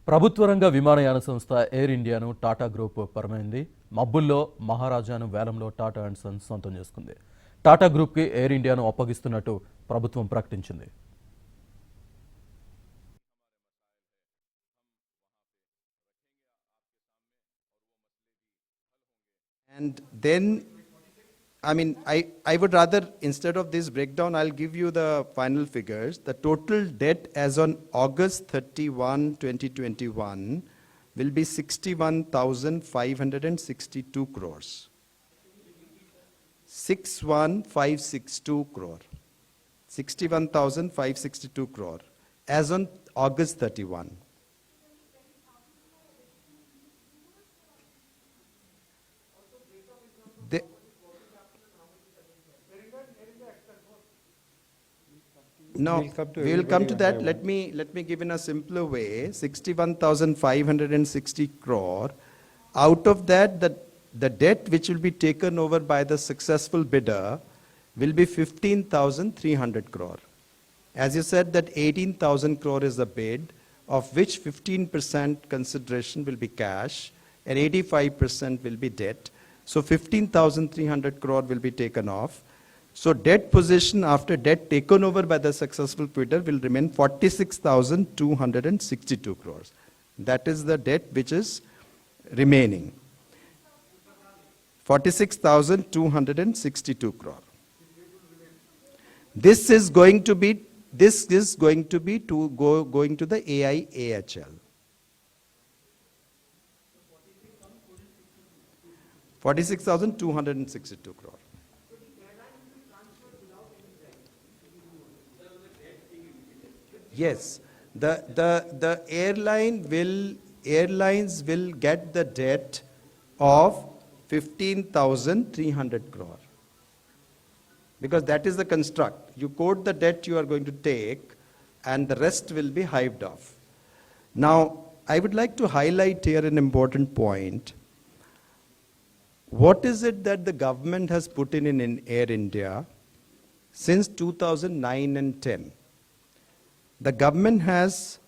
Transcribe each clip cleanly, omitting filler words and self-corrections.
ప్రభుత్వ రంగ విమానయాన సంస్థ ఎయిర్ ఇండియాను టాటా గ్రూప్ పరమైంది. మబ్బుల్లో మహారాజాను వేలంలో టాటా అండ్ సన్స్ సొంతం చేసుకుంది. టాటా గ్రూప్కి ఎయిర్ ఇండియాను అప్పగిస్తున్నట్టు ప్రభుత్వం ప్రకటించింది. And then, I would rather, instead of this breakdown, I'll give you the final figures. The total debt as on August 31, 2021 will be 61,562 crores. 61,562 crore. 61,562 crore as on August 31. No, we will come to that. Let me give in a simpler way. 61,560 crore. Out of that, the debt which will be taken over by the successful bidder will be 15,300 crore. As you said, that 18,000 crore is the bid, of which 15% consideration will be cash and 85% will be debt. So 15,300 crore will be taken off. So debt position after debt taken over by the successful bidder will remain 46,262 crores. That is the debt which is remaining. 46,262 crore. This is going to be going to the AIAHL. 46,262 crore. Yes, the airlines will get the debt of 15,300 crore. Because that is the construct. You quote the debt you are going to take and the rest will be hived off. Now, I would like to highlight here an important point. What is it that the government has put in Air India since 2009 and 10? The government has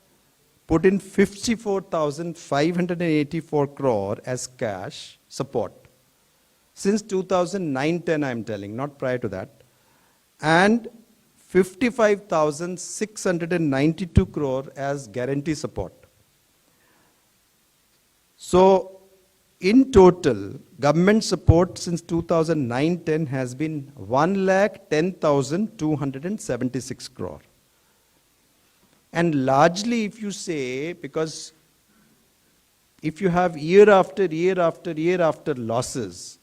put in 54,584 crore as cash support. Since 2009-10, I'm telling, not prior to that. And 55,692 crore as guarantee support. So, in total, government support since 2009-10 has been 1,10,276 crore. And largely, if you say, because if you have year after year after year after losses,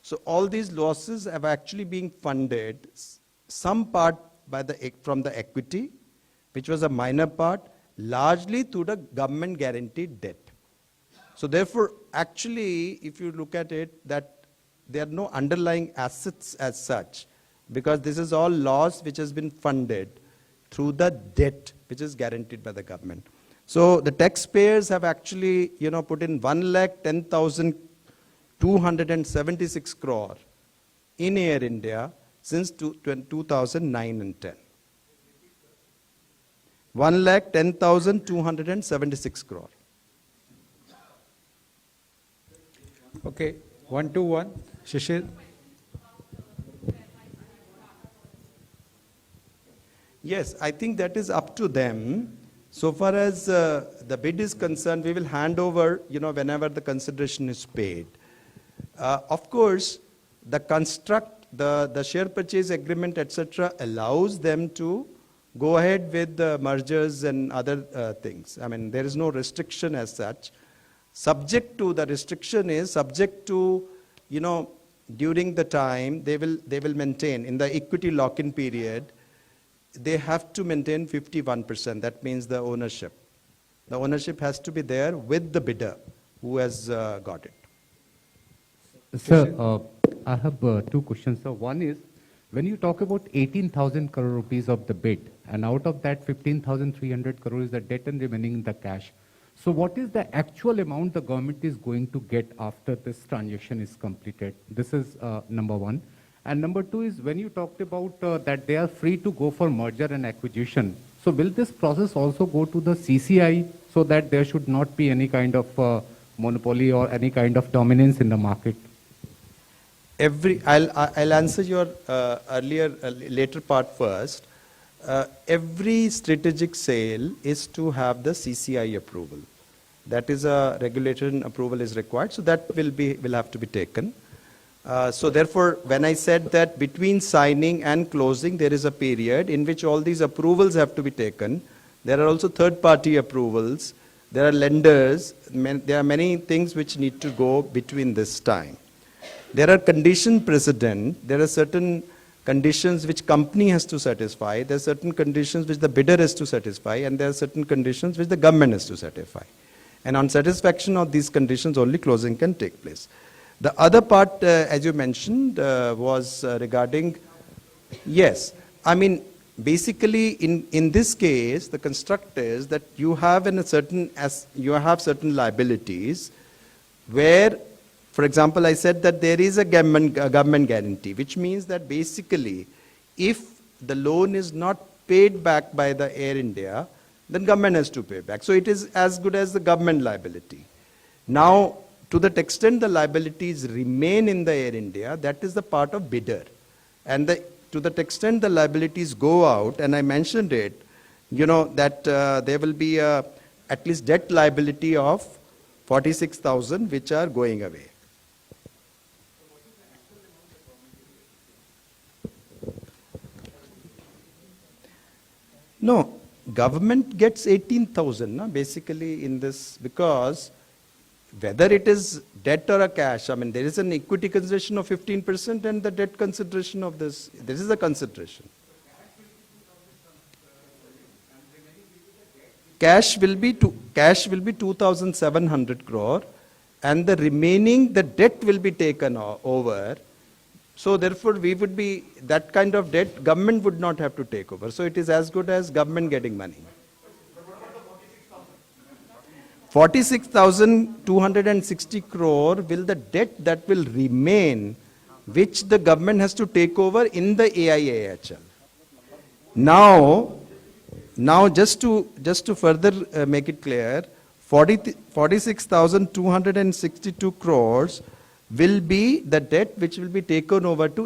so all these losses have actually been funded, some part from the equity, which was a minor part, largely through the government guaranteed debt. So therefore, actually, if you look at it, that there are no underlying assets as such, because this is all loss which has been funded through the debt which is guaranteed by the government. So the taxpayers have actually, put in 1,10,276 crore in Air India since 2009 and 10. 1,10,276 crore. Okay, 121, Shishir. Yes, I think that is up to them. So far as the bid is concerned, we will hand over, whenever the consideration is paid. Of course, the construct, the share purchase agreement, etc., allows them to go ahead with the mergers and other things. I mean, there is no restriction as such. Subject to, the restriction is subject to, during the time they will maintain in the equity lock-in period, they have to maintain 51%. That means the ownership. The ownership has to be there with the bidder who has got it. Sir, I have two questions. Sir, one is, when you talk about 18,000 crore rupees of the bid, and out of that 15,300 crore is the debt and remaining the cash. So what is the actual amount the government is going to get after this transaction is completed? This is number one. And number two is, when you talked about that they are free to go for merger and acquisition, so will this process also go to the CCI so that there should not be any kind of monopoly or any kind of dominance in the market? I'll answer your later part first. Every strategic sale is to have the CCI approval. That is a regulatory approval is required, so that will have to be taken. So therefore, when I said that between signing and closing there is a period in which all these approvals have to be taken, there are also third-party approvals, there are lenders, there are many things which need to go between this time. There are condition precedent, there are certain conditions which company has to satisfy, there are certain conditions which the bidder has to satisfy, and there are certain conditions which the government has to satisfy. And on satisfaction of these conditions, only closing can take place. The other part, as you mentioned, was regarding, yes, I mean, basically in this case, the construct is that you have certain liabilities where, for example, I said that there is a government guarantee, which means that basically if the loan is not paid back by the Air India, then government has to pay back. So it is as good as the government liability. Now, to that extent the liabilities remain in the Air India, that is the part of bidder. And to that extent the liabilities go out, and I mentioned it, that there will be at least debt liability of 46,000 which are going away. No, government gets 18,000 basically in this, because whether it is debt or a cash, I mean there is an equity consideration of 15% and the debt consideration of this is the consideration. Cash will be 2,700 crore, and the remaining, the debt will be taken over. So therefore, that kind of debt, government would not have to take over. So it is as good as government getting money. 46,260 crore will the debt that will remain, which the government has to take over in the AIAHL. Now just to further make it clear, 46,262 crores will be the debt which will be taken over to